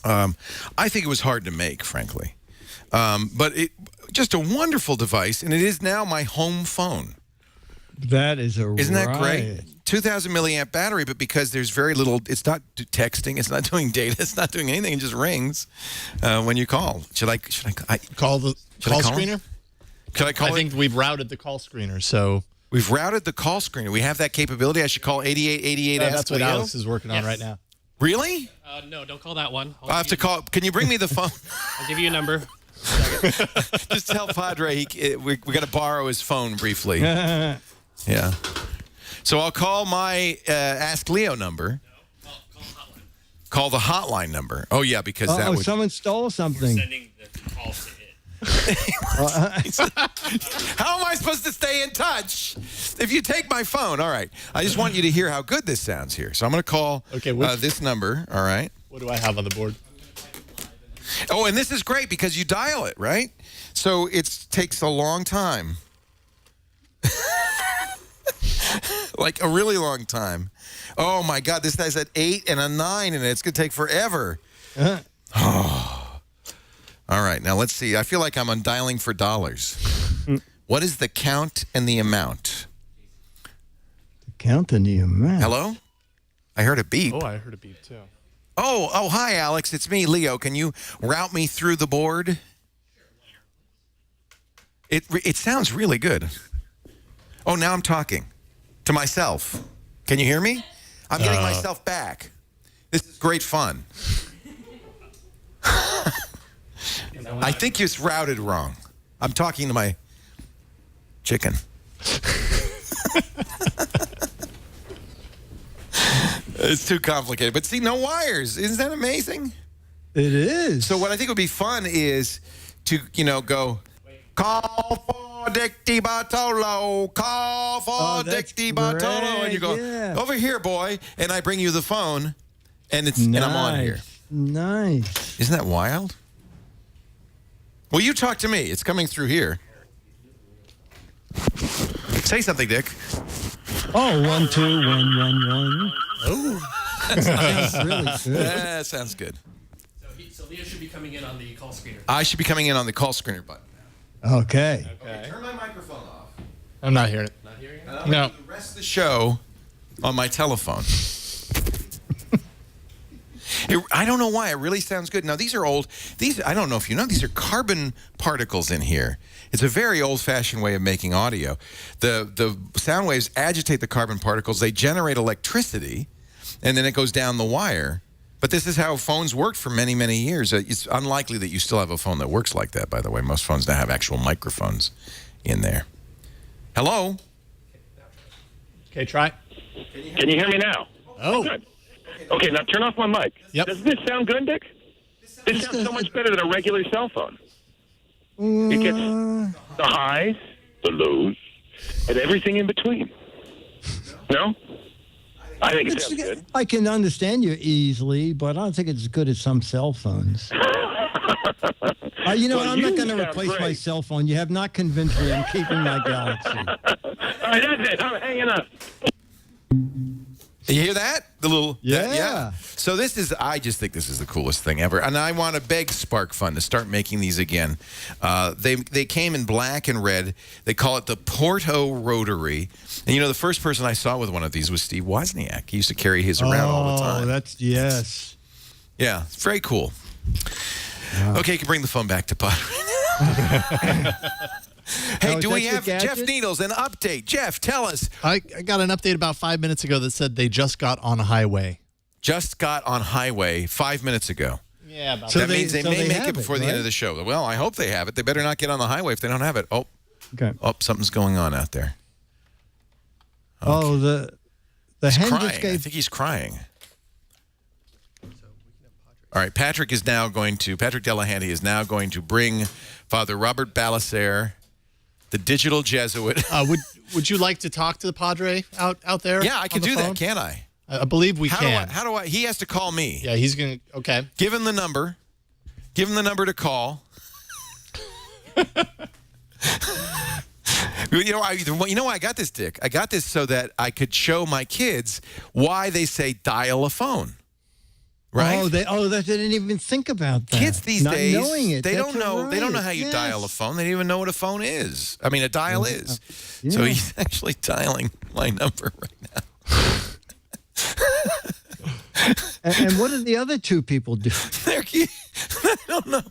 I think it was hard to make, frankly. But just a wonderful device, and it is now my home phone. That is Isn't that great? 2,000 milliamp battery, but because there's very little, it's not texting, it's not doing data, it's not doing anything. It just rings when you call. Should I call the call screener? Could I call it? I think we've routed the call screener, so... We've routed the call screener. We have that capability. I should call 8888 That's what Alex is working on right now. Really? No, don't call that one. I'll have to call. Can you bring me the phone? I'll give you a number. Just tell Padre we got to borrow his phone briefly. Yeah. So I'll call my Ask Leo number. No, call hotline. Call the hotline number. Oh, yeah, because that would... someone stole something. We're sending the call to it. How am I supposed to stay in touch if you take my phone? All right. I just want you to hear how good this sounds here. So I'm going to call this number. All right. What do I have on the board? Oh, and this is great because you dial it, right? So it takes a long time. Like a really long time. Oh, my God. This has an 8 and a 9 in it. It's going to take forever. Oh. All right. Now, let's see. I feel like I'm dialing for dollars. What is the count and the amount? The count and the amount. Hello? I heard a beep. Oh, I heard a beep, too. Oh, hi, Alex. It's me, Leo. Can you route me through the board? It sounds really good. Oh, now I'm talking to myself. Can you hear me? I'm getting myself back. This is great fun. I think you're routed wrong. I'm talking to my chicken. It's too complicated. But see, no wires. Isn't that amazing? It is. So what I think would be fun is to, go, call for Dick DiBartolo, call for Dick that's DiBartolo. And great, you go, yeah. over here, boy. And I bring you the phone, and and I'm on here. Nice. Isn't that wild? Well, you talk to me. It's coming through here. Say something, Dick. Oh, 1, 2, 1, 1, 1. Oh. Sounds really good. That sounds good. So Leo should be coming in on the call screener. I should be coming in on the call screener button. Okay. Okay, turn my microphone off. I'm not hearing it. Not hearing it? And I'll No. do the rest of the show on my telephone. I don't know why. It really sounds good. Now, these are old. I don't know if you know, these are carbon particles in here. It's a very old-fashioned way of making audio. The sound waves agitate the carbon particles. They generate electricity, and then it goes down the wire. But this is how phones worked for many, many years. It's unlikely that you still have a phone that works like that, by the way. Most phones now have actual microphones in there. Hello? Okay, try. Can you hear me now? Oh. Good. Okay, now turn off my mic. Yep. Doesn't this sound good, Dick? This sounds so much better than a regular cell phone. It gets the highs, the lows, and everything in between. No? I think it sounds good. I can understand you easily, but I don't think it's as good as some cell phones. I'm not going to replace my cell phone. You have not convinced me. I'm keeping my Galaxy. All right, that's it. I'm hanging up. You hear that? The little Yeah. So I just think this is the coolest thing ever, and I want to beg Spark Fun to start making these again. They came in black and red. They call it the Porto Rotary, and the first person I saw with one of these was Steve Wozniak. He used to carry his around all the time. Oh, that's yes. Yeah, it's very cool. Okay, you can bring the phone back to Padre. Hey, do we have Jeff Needles an update? Jeff, tell us. I got an update about 5 minutes ago that said they just got on a highway. Just got on highway 5 minutes ago. Yeah, about That means they may make it before the end of the show. Well, I hope they have it. They better not get on the highway if they don't have it. Oh, Okay. oh, something's going on out there. Oh, the He's hen crying. just I gave. think he's crying. All right, Patrick Delahanty is now going to bring Father Robert Balasaire, the digital Jesuit. Would you like to talk to the Padre out there? Yeah, I can do that, can't I? I believe we can. How do I? He has to call me. Yeah, he's going to. Okay. Give him the number. Give him the number to call. I got this, Dick. I got this so that I could show my kids why they say dial a phone. Right? They didn't even think about that. Kids these Not days, knowing it. they That's don't know. They don't know how you yes. dial a phone. They don't even know what a phone is. I mean, a dial is. Yeah. So he's actually dialing my number right now. And what did the other two people do? I don't know.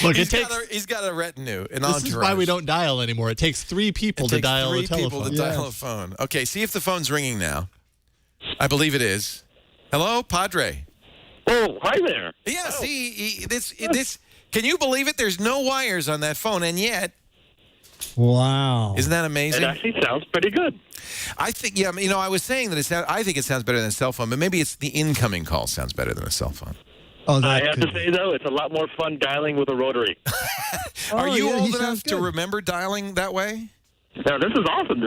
Look, he's got a retinue, an entourage. This is why we don't dial anymore. It takes three people to dial a telephone. People to dial a phone. Okay, see if the phone's ringing now. I believe it is. Hello, Padre. Oh, hi there. Yeah, see, this. Can you believe it? There's no wires on that phone, and yet. Wow. Isn't that amazing? It actually sounds pretty good. I think, I was saying that I think it sounds better than a cell phone, but maybe it's the incoming call sounds better than a cell phone. Oh, I have to say, though, it's a lot more fun dialing with a rotary. Are you old enough sounds to good. remember dialing that way? Now, this is awesome.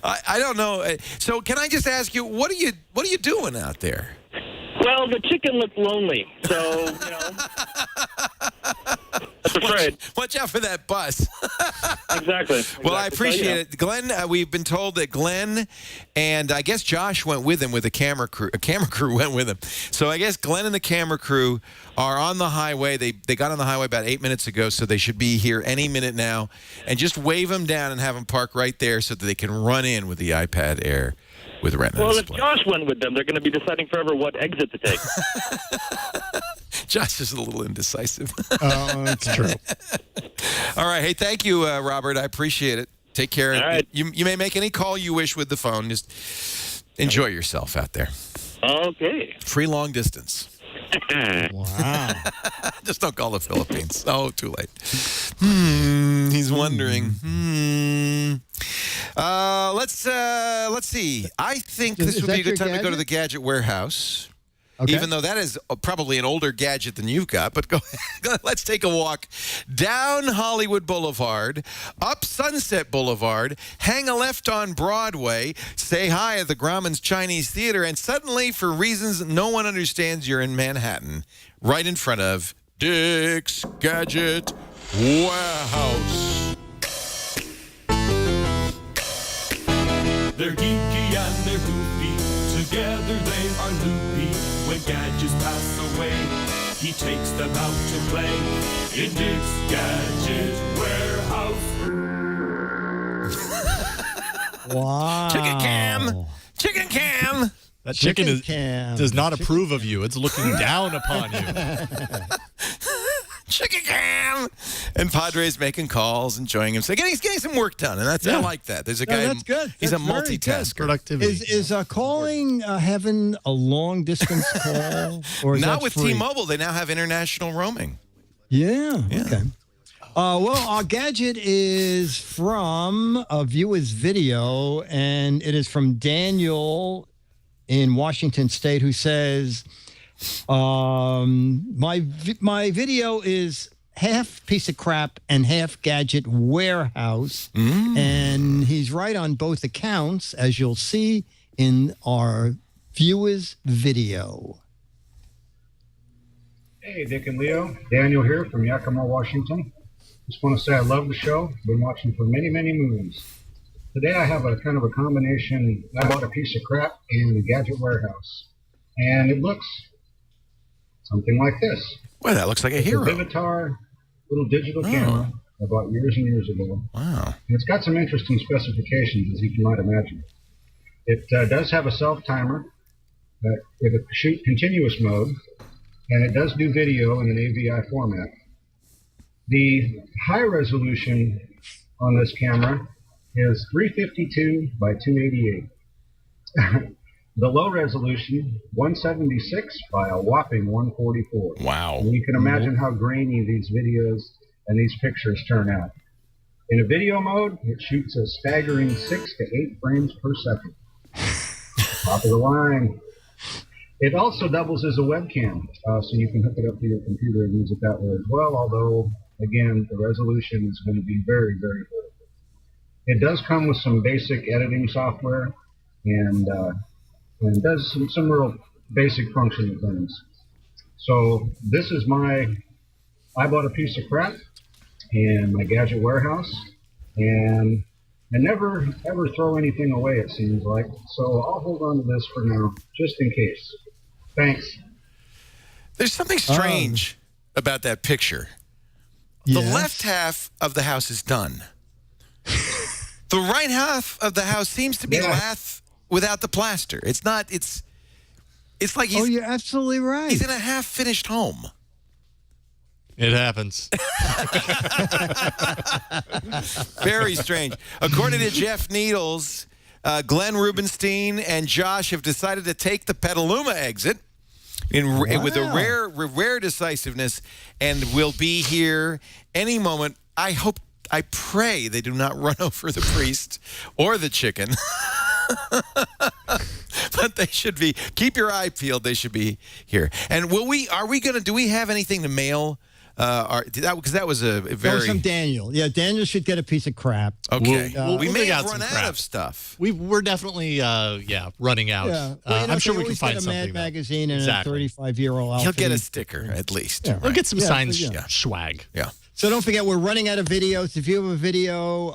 I don't know. So can I just ask you, what are you doing out there? Well, the chicken looked lonely, so, that's afraid. Watch out for that bus. Exactly. Well, I appreciate it. Glenn, we've been told that Glenn and I guess Josh went with him with a camera crew. A camera crew went with him. So I guess Glenn and the camera crew are on the highway. They got on the highway about 8 minutes ago, so they should be here any minute now. And just wave them down and have them park right there so that they can run in with the iPad Air with Retina Well, if display. Josh went with them, they're going to be deciding forever what exit to take. Josh is a little indecisive. Oh, It's true. All right. Hey, thank you, Robert. I appreciate it. Take care. All right. You may make any call you wish with the phone. Just Enjoy yourself out there. Okay. Free long distance. Wow. Just don't call the Philippines. Oh, too late. He's wondering. Let's see. I think Is this would be a that good your time to go to gadget? the gadget warehouse. Okay. Even though that is probably an older gadget than you've got, but go ahead. Let's take a walk down Hollywood Boulevard, up Sunset Boulevard, hang a left on Broadway, say hi at the Grauman's Chinese Theater, and suddenly, for reasons no one understands, you're in Manhattan, right in front of Dick's Gadget Warehouse. They're geeky and they're goofy. Together they are loopy. When gadgets pass away, he takes them out to play in Dick's Gadget Warehouse. Wow. Chicken Cam! Chicken Cam! That chicken cam. does not approve of you. It's looking down upon you. Chicken Cam! And Padre's making calls, enjoying himself. He's getting some work done, and I like that. There's a guy. that's good. He's That's a very good. multitasker. Productivity. Is calling heaven a long distance call? Or is Now that with free? T-Mobile, they now have international roaming. Yeah. Okay. Well, our gadget is from a viewer's video, and it is from Daniel in Washington State, who says, my video is half piece of crap and half gadget warehouse. And he's right on both accounts, as you'll see in our viewer's video. Hey, Dick and Leo. Daniel here from Yakima, Washington. Just want to say I love the show. Been watching for many, many moons. Today I have a kind of a combination. I bought a piece of crap in the gadget warehouse. And it looks something like this. Well, that looks like a It's hero. a Vivitar little digital camera I bought years and years ago. Wow. And it's got some interesting specifications, as you might imagine. It does have a self-timer with a shoot continuous mode, and it does do video in an AVI format. The high resolution on this camera is 352 by 288. The low resolution, 176 by a whopping 144. Wow. And you can imagine how grainy these videos and these pictures turn out. In a video mode, it shoots a staggering 6 to 8 frames per second. Top of the line. It also doubles as a webcam, so you can hook it up to your computer and use it that way as well, although, again, the resolution is going to be very, very good. It does come with some basic editing software and does some real basic functional things. So this is I bought a piece of crap in my gadget warehouse, and I never ever throw anything away, it seems like. So I'll hold on to this for now, just in case. Thanks. There's something strange about that picture. The left half of the house is done. The right half of the house seems to be lath without the plaster. It's not. It's like he's. Oh, you're absolutely right. He's in a half-finished home. It happens. Very strange. According to Jeff Needles, Glenn Rubenstein and Josh have decided to take the Petaluma exit with a rare decisiveness, and will be here any moment. I pray they do not run over the priest or the chicken. But they should be. Keep your eye peeled. They should be here. And do we have anything to mail? Because that was a very. That was from Daniel. Yeah, Daniel should get a piece of crap. Okay. We may dig have out run some out crap. of stuff. We're definitely, running out. Yeah. Well, I'm sure they we can always find get a something. Mad Magazine and Exactly. a 35-year-old outfit. He'll get a sticker at least. Yeah. We'll get some signed yeah. swag. Yeah. So don't forget, we're running out of videos. If you have a video,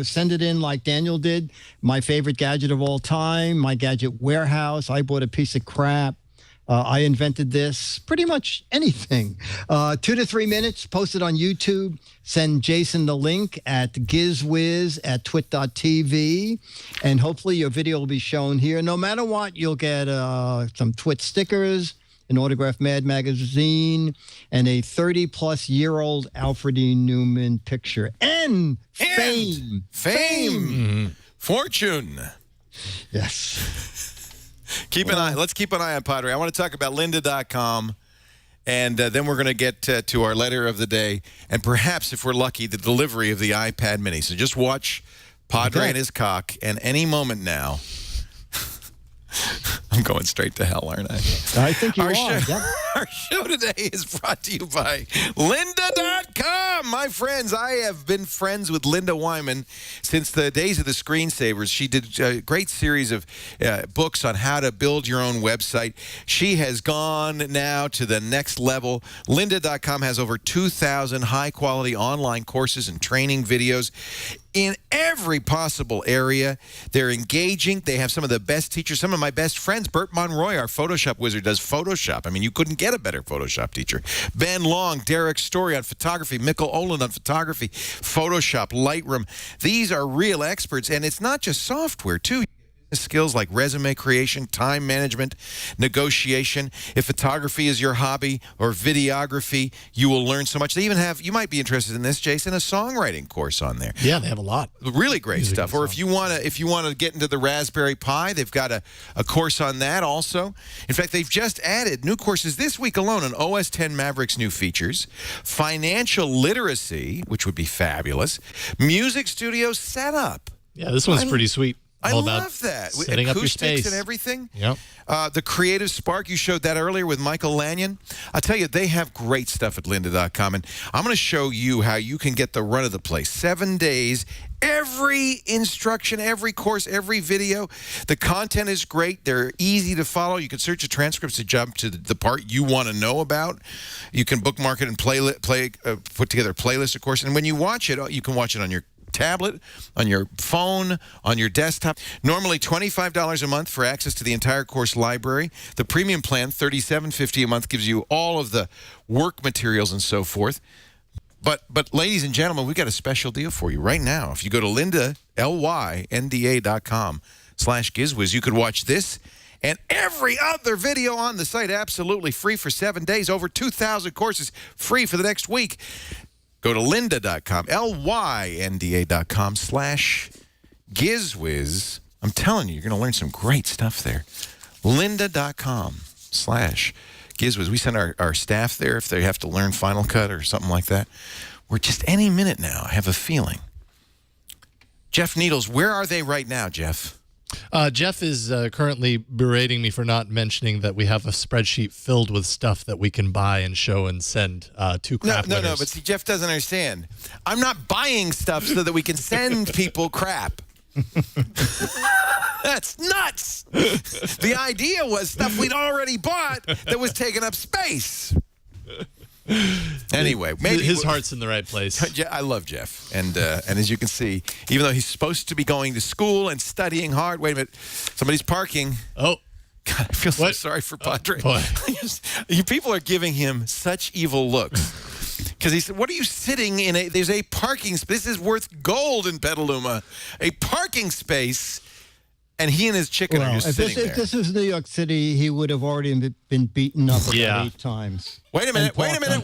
send it in like Daniel did. My favorite gadget of all time, my gadget warehouse. I bought a piece of crap. I invented this. Pretty much anything. 2 to 3 minutes, posted on YouTube. Send Jason the link at Giz Wiz at twit.tv. And hopefully your video will be shown here. No matter what, you'll get some Twit stickers, an autographed Mad Magazine, and a 30-plus-year-old Alfred E. Newman picture. And fame. Fame. Fortune. Yes. Keep an eye. Let's keep an eye on Padre. I want to talk about lynda.com. And then we're going to get to our letter of the day. And perhaps, if we're lucky, the delivery of the iPad mini. So just watch Padre and his cock. And any moment now, I'm going straight to hell, aren't I? I think you are. Yep. Our show today is brought to you by lynda.com. My friends, I have been friends with Linda Wyman since the days of the screensavers. She did a great series of books on how to build your own website. She has gone now to the next level. Lynda.com has over 2,000 high-quality online courses and training videos in every possible area. They're engaging. They have some of the best teachers. Some of my best friends, Bert Monroy, our Photoshop wizard, does Photoshop. I mean, you couldn't get a better Photoshop teacher. Ben Long, Derek Story on photography, Mikkel Olin on photography, Photoshop, Lightroom. These are real experts, and it's not just software, too. Skills like resume creation, time management, negotiation. If photography is your hobby or videography, you will learn so much. They even have, you might be interested in this, Jason, a songwriting course on there. Yeah, they have a lot. Really great stuff. Or if you want to get into the Raspberry Pi, they've got a course on that also. In fact, they've just added new courses this week alone on OS X Maverick's new features, financial literacy, which would be fabulous, music studio setup. Yeah, this one's pretty sweet. I All love about that. Setting up your Acoustics space and everything. Yep. The Creative Spark, you showed that earlier with Michael Lanyon. I'll tell you, they have great stuff at lynda.com, and I'm going to show you how you can get the run of the place. 7 days, every instruction, every course, every video. The content is great. They're easy to follow. You can search the transcripts to jump to the part you want to know about. You can bookmark it and put together a playlist, of course. And when you watch it, you can watch it on your tablet, on your phone, on your desktop. Normally $25 a month for access to the entire course library. The premium plan, $37.50 a month, gives you all of the work materials and so forth. But ladies and gentlemen, we've got a special deal for you right now. If you go to Lynda, lynda.com/Giz Wiz, you could watch this and every other video on the site absolutely free for 7 days. Over 2,000 courses free for the next week. Go to lynda.com, lynda.com/Giz Wiz. I'm telling you, you're going to learn some great stuff there. lynda.com/Giz Wiz. We send our staff there if they have to learn Final Cut or something like that. We're just any minute now, I have a feeling. Jeff Needles, where are they right now, Jeff? Jeff is currently berating me for not mentioning that we have a spreadsheet filled with stuff that we can buy and show and send to crap No, winners. but see, Jeff doesn't understand. I'm not buying stuff so that we can send people crap. That's nuts. The idea was stuff we'd already bought that was taking up space. Anyway, maybe his heart's in the right place. I love Jeff, and as you can see, even though he's supposed to be going to school and studying hard, wait a minute, somebody's parking. Oh, God, I feel so sorry for Padre. Boy. You people are giving him such evil looks because he said, "What are you sitting in? There's a parking space. This is worth gold in Petaluma, a parking space." And he and his chicken are just sitting there. If this was New York City, he would have already been beaten up about 8 times. Wait a minute! Wait a minute!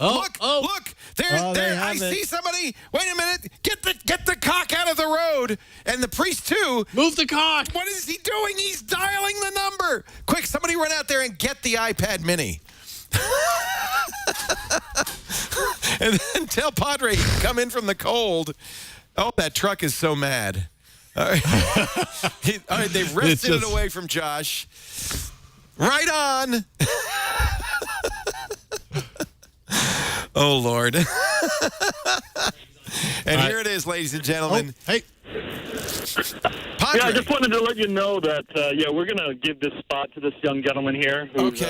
Oh, Look! There! I see somebody. Wait a minute! Get the cock out of the road, and the priest too. Move the cock! What is he doing? He's dialing the number. Quick! Somebody run out there and get the iPad Mini. And then tell Padre he can come in from the cold. Oh, that truck is so mad. All right. All right, they've wrested it away from Josh. Right on. Oh, Lord. And here it is, ladies and gentlemen. Oh, hey. Padre. Yeah, I just wanted to let you know that, we're going to give this spot to this young gentleman here who's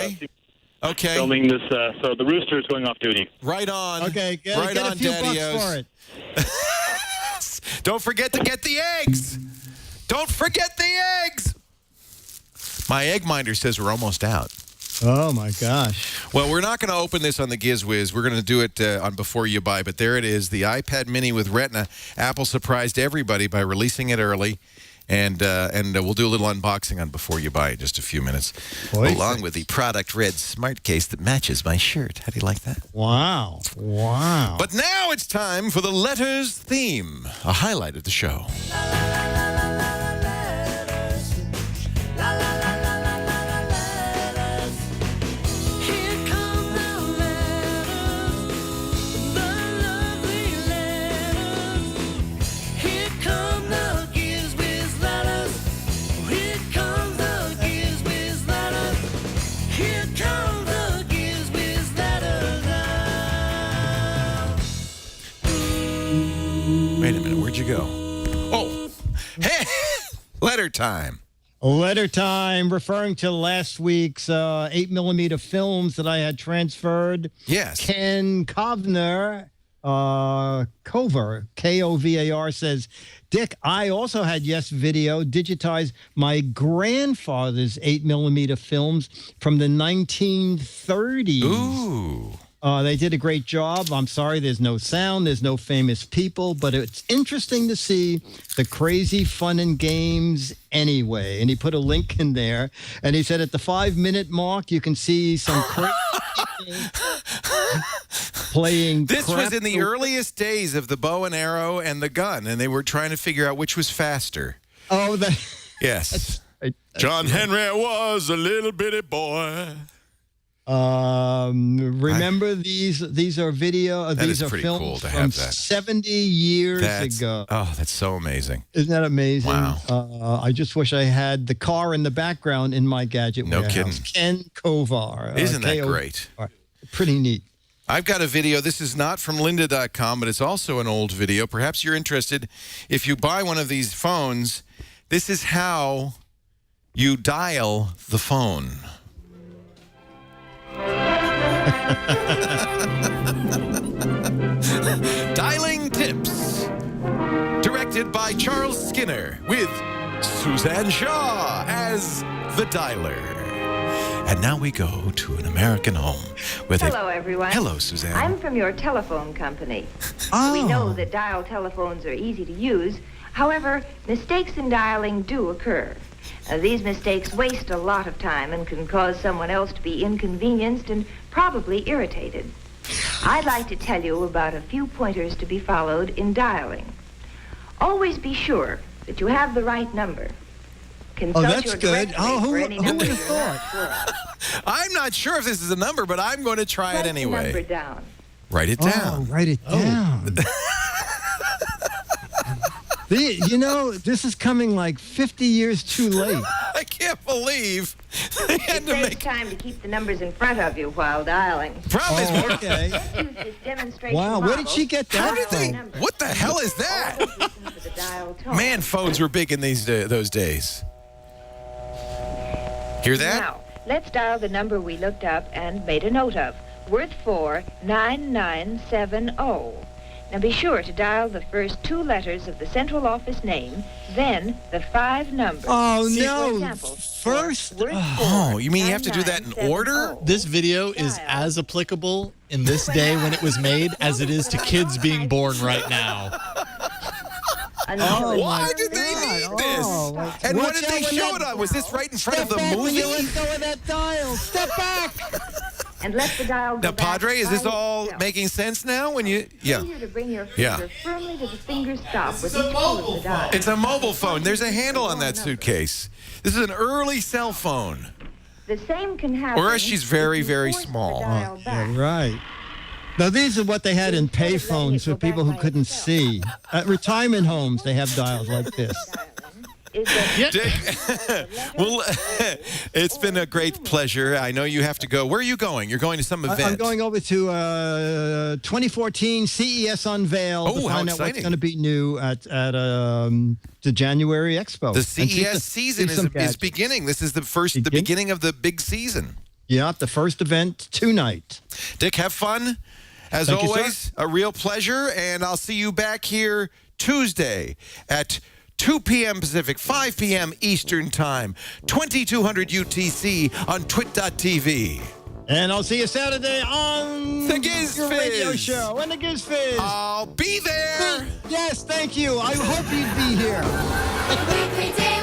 Okay. filming this. So the rooster is going off duty. Right on. Okay, get right a on, few Daddy-O's. bucks for it. Don't forget to get the eggs. Don't forget the eggs. My egg minder says we're almost out. Oh, my gosh. Well, we're not going to open this on the Giz Wiz. We're going to do it on Before You Buy. But there it is, the iPad Mini with Retina. Apple surprised everybody by releasing it early. And we'll do a little unboxing on Before You Buy in just a few minutes. Along with the product red smart case that matches my shirt. How do you like that? Wow. Wow. But now it's time for the letters theme, a highlight of the show. Where'd you go? Oh, hey, letter time. Letter time, referring to last week's 8mm films that I had transferred. Yes. Ken Kovner, Kovar, Kovar says, Dick, I also had Yes Video digitize my grandfather's 8mm films from the 1930s. Ooh. They did a great job. I'm sorry, there's no sound, there's no famous people, but it's interesting to see the crazy fun and games anyway. And he put a link in there, and he said at the 5-minute mark, you can see some crazy playing. This was in the earliest days of the bow and arrow and the gun, and they were trying to figure out which was faster. Oh, yes. John Henry was a little bitty boy. Remember these are video. That these is are pretty films cool to from have that. 70 years ago. Oh, that's so amazing. Isn't that amazing? Wow. I just wish I had the car in the background in my gadget No warehouse. kidding. Ken Kovar. Isn't that great? Pretty neat. I've got a video. This is not from lynda.com, but it's also an old video. Perhaps you're interested. If you buy one of these phones, this is how you dial the phone. Dialing Tips. Directed by Charles Skinner with Suzanne Shaw as the dialer. And now we go to an American home with Hello, everyone. Hello, Suzanne. I'm from your telephone company. We know that dial telephones are easy to use. However, mistakes in dialing do occur. These mistakes waste a lot of time and can cause someone else to be inconvenienced and probably irritated. I'd like to tell you about a few pointers to be followed in dialing. Always be sure that you have the right number. Consult that's your good. directory for any Who number would have you're not thought? sure of. I'm not sure if this is a number, but I'm going to try it Write the anyway. number down. Write it down. Write it down. You know, this is coming like 50 years too late. I can't believe they had It to saves make. time to keep the numbers in front of you while dialing. Problem is, Oh, okay. Let's use this demonstration Wow, where did model. she get how that did they? from? What the hell is that? Always listen to the dial tone. Man, phones were big in those days. Hear that? Now, let's dial the number we looked up and made a note of. Worth 49970. Now be sure to dial the first 2 letters of the central office name, then the 5 numbers. Oh, For no. example, First? worth Oh, you mean you have to do that in 49970. order? This video is as applicable in this day when it was made as it is to kids being born right now. Until Why it's did they need this? Oh, And what watch did out they when show that- it on? Was this right in front Step of the back when you movie? let go of that dial. Step back. And let the dial go Now, back Padre, is this by all itself. making sense now? When you, yeah, Easier to bring your Yeah. finger firmly to the finger stop with each pull of the dial. it's a mobile phone. There's a handle on that suitcase. This is an early cell phone. The same can happen. Or she's very, if you very force the small. dial back. Yeah, right. Now, these are what they had in payphones for people who couldn't see. At retirement homes, they have dials like this. Is that Dick, well, it's been a great pleasure. I know you have to go. Where are you going? You're going to some event. I'm going over to 2014 CES Unveil Oh, to how find out what's exciting. going to be new at the January Expo. The And see CES season see some is gadgets. beginning. This is the Begin? beginning of the big season. Yeah, the first event tonight. Dick, have fun. As Thank you, sir. always, a real pleasure, and I'll see you back here Tuesday at 2 p.m. Pacific, 5 p.m. Eastern Time, 2200 UTC on twit.tv. And I'll see you Saturday on The Giz your radio Fizz. show and the Giz Fizz. I'll be there. Yes, thank you. I hope you'd be here. Weekly day.